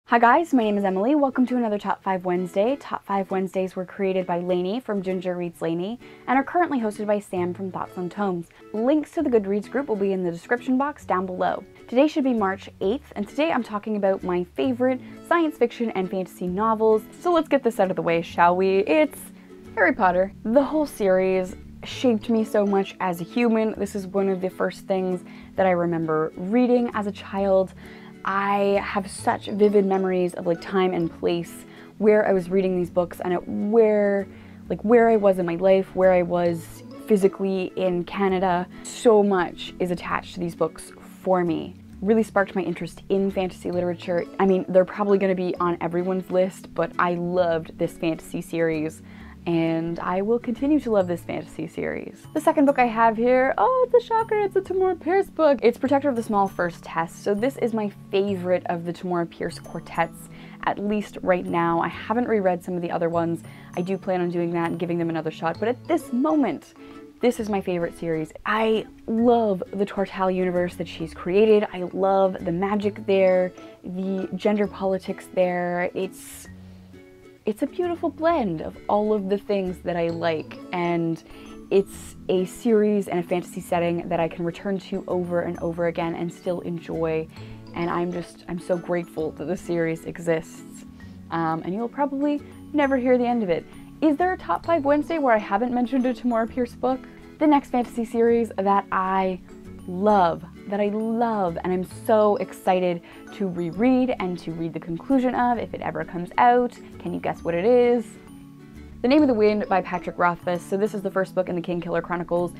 Hi guys, my name is Emily. Welcome to another Top 5 Wednesday. Top 5 Wednesdays were created by Lainey from Ginger Reads Lainey and are currently hosted by Sam from Thoughts on Tomes. Links to the Goodreads group will be in the description box down below. Today should be March 8th, and today I'm talking about my favorite science fiction and fantasy novels. So let's get this out of the way, shall we? It's Harry Potter. The whole series shaped me so much as a human. This is one of the first things that I remember reading as a child. I have such vivid memories of time and place where I was reading these books and where I was in my life, where I was physically in Canada. So much is attached to these books for me. Really sparked my interest in fantasy literature. I mean, they're probably going to be on everyone's list, but I loved this fantasy series. And I will continue to love this fantasy series. The second book I have here, oh, it's a shocker, it's a Tamora Pierce book. It's Protector of the Small First Test. So this is my favorite of the Tamora Pierce quartets, at least right now. I haven't reread some of the other ones. I do plan on doing that and giving them another shot, but at this moment, this is my favorite series. I love the Tortal universe that she's created. I love the magic there, the gender politics there. It's a beautiful blend of all of the things that I like, and it's a series and a fantasy setting that I can return to over and over again and still enjoy, and I'm so grateful that the series exists. And you'll probably never hear the end of it. Is there a Top 5 Wednesday where I haven't mentioned a Tamora Pierce book? The next fantasy series that I love, and I'm so excited to reread and to read the conclusion of if it ever comes out. Can you guess what it is? The Name of the Wind by Patrick Rothfuss. So this is the first book in the Kingkiller Chronicles.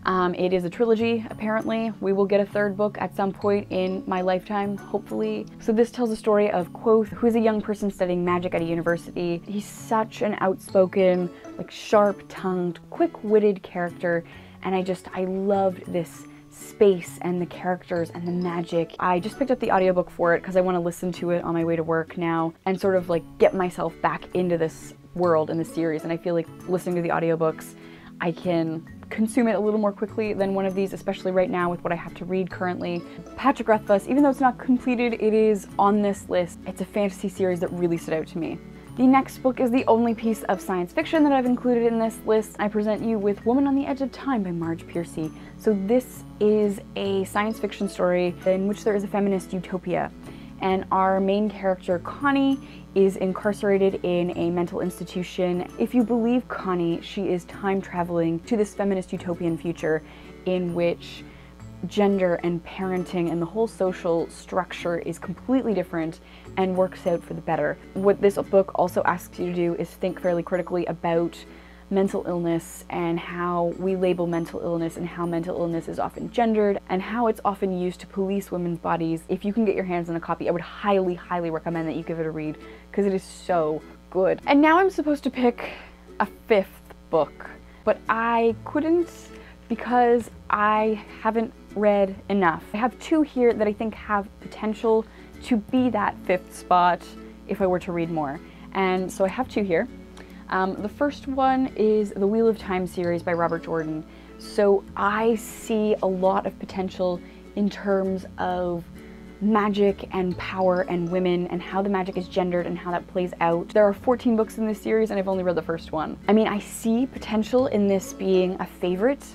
It is a trilogy, apparently. We will get a third book at some point in my lifetime, hopefully. So this tells the story of Quoth, who is a young person studying magic at a university. He's such an outspoken, sharp-tongued, quick-witted character, and I loved this space and the characters and the magic. I just picked up the audiobook for it because I want to listen to it on my way to work now and sort of get myself back into this world and the series, and I feel like listening to the audiobooks I can consume it a little more quickly than one of these, especially right now with what I have to read currently. Patrick Rothfuss, even though it's not completed, it is on this list. It's a fantasy series that really stood out to me. The next book is the only piece of science fiction that I've included in this list. I present you with Woman on the Edge of Time by Marge Piercy. So this is a science fiction story in which there is a feminist utopia, and our main character, Connie, is incarcerated in a mental institution. If you believe Connie, she is time traveling to this feminist utopian future in which gender and parenting and the whole social structure is completely different and works out for the better. What this book also asks you to do is think fairly critically about mental illness and how we label mental illness and how mental illness is often gendered and how it's often used to police women's bodies. If you can get your hands on a copy, I would highly, highly recommend that you give it a read because it is so good. And now I'm supposed to pick a fifth book, but I couldn't because I haven't read enough. I have two here that I think have potential to be that fifth spot if I were to read more. And so I have two here. The first one is the Wheel of Time series by Robert Jordan. So I see a lot of potential in terms of magic and power and women and how the magic is gendered and how that plays out. There are 14 books in this series and I've only read the first one. I mean, I see potential in this being a favorite,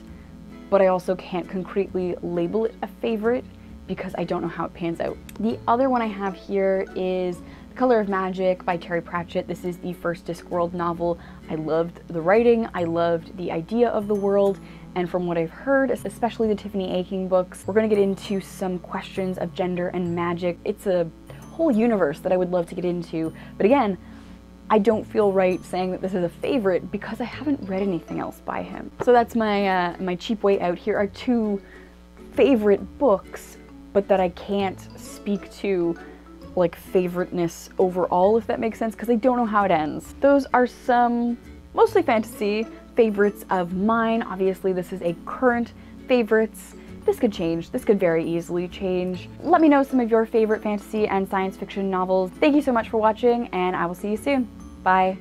but I also can't concretely label it a favorite because I don't know how it pans out. The other one I have here is The Color of Magic by Terry Pratchett. This is the first Discworld novel. I loved the writing, I loved the idea of the world, and from what I've heard, especially the Tiffany Aching books, we're gonna get into some questions of gender and magic. It's a whole universe that I would love to get into, but again, I don't feel right saying that this is a favorite because I haven't read anything else by him. So that's my my cheap way out. Here are two favorite books, but that I can't speak to favoriteness overall, if that makes sense, because I don't know how it ends. Those are some mostly fantasy favorites of mine. Obviously, this is a current favorites. This could change. This could very easily change. Let me know some of your favorite fantasy and science fiction novels. Thank you so much for watching, and I will see you soon. Bye.